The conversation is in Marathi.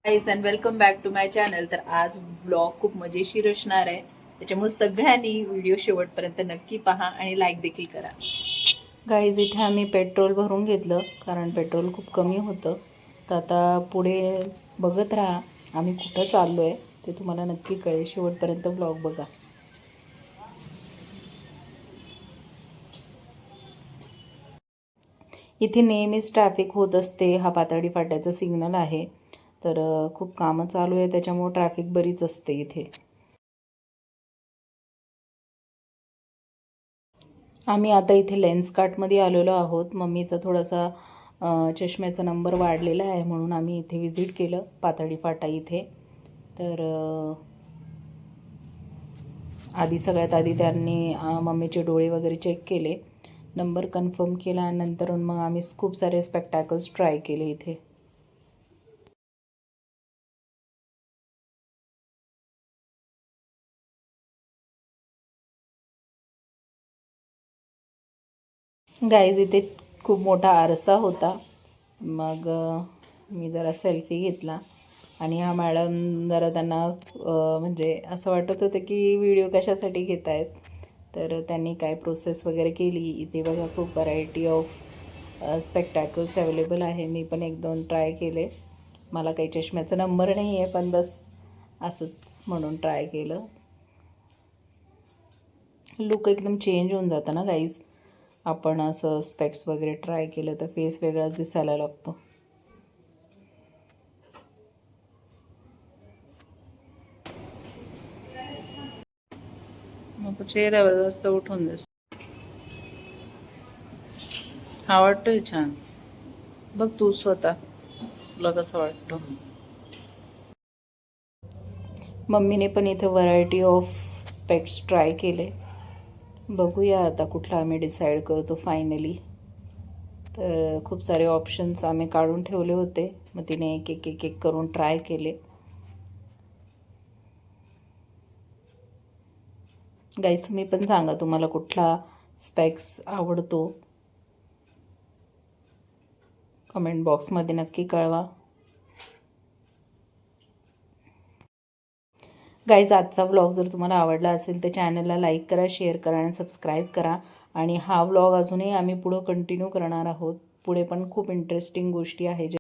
Guys and welcome back to my channel. तर आज ब्लॉग खूप मजेशीर असणार आहे, त्याच्यामुळे सगळ्यांनी व्हिडिओ शेवटपर्यंत नक्की पहा आणि लाईक देखील करा. गाईज इथे आम्ही पेट्रोल भरून घेतलं कारण पेट्रोल खूप कमी होतं. तर आता पुढे बघत राहा आम्ही कुठं चाललो आहे ते तुम्हाला नक्की कळेल. शेवटपर्यंत ब्लॉग बघा. इथे नेहमीच ट्रॅफिक होत असते. हा पातळी फाट्याचा सिग्नल आहे. तर खूप कामं चालू आहे त्याच्यामुळे ट्रॅफिक बरीच असते इथे. आम्ही आता इथे लेन्सकार्टमध्ये आलेलो आहोत. मम्मीचा थोडासा चष्म्याचा नंबर वाढलेला आहे म्हणून आम्ही इथे विजिट केलं पातळी फाटा इथे. तर सगळ्यात आधी त्यांनी मम्मीचे डोळे वगैरे चेक केले, नंबर कन्फर्म केला आणि नंतर मग आम्ही खूप सारे स्पेक्टॅकल्स ट्राय केले इथे. गाईज इथे खूप मोठा आरसा होता. मग मी जरा सेल्फी घेतला आणि हा मॅडम जरा त्यांना म्हणजे असं वाटत होतं की व्हिडिओ कशासाठी घेत आहेत. तर त्यांनी काय प्रोसेस वगैरे केली. इथे बघा खूप व्हरायटी ऑफ स्पेक्टॅकल्स अवेलेबल आहे. मी पण 1-2 ट्राय केले. मला काही चष्म्याचा नंबर नाही आहे पण बस असंच म्हणून ट्राय केलं. लुक एकदम चेंज होऊन जातं ना गाईज. आपण असं स्पेक्स वगैरे ट्राय केलं तर फेस वेगळाच दिसायला लागतो. मग चेहऱ्यावर जास्त उठून दिसतो. हा वाटतोय छान. बघ तू स्वतः तुला कसं वाटतं. मम्मीने पण इथे व्हरायटी ऑफ स्पेक्स ट्राय केले. बघूया आता कुठला आम्ही डिसाईड करतो फायनली. तर खूप सारे ऑप्शन्स आम्ही काढून ठेवले होते. मग तिने एक एक एक एक करून ट्राय केले. गाईस तुम्ही पण सांगा तुम्हाला कुठला स्पेक्स आवडतो, कमेंट बॉक्समध्ये नक्की कळवा. गाईज आजचा व्लॉग जर तुम्हाला आवडला असेल तर चॅनलला लाईक करा, शेअर करा आणि सबस्क्राईब करा. आणि हा व्लॉग अजूनही आम्ही पुढं कंटिन्यू करणार आहोत. पुढे पण खूप इंटरेस्टिंग गोष्टी आहे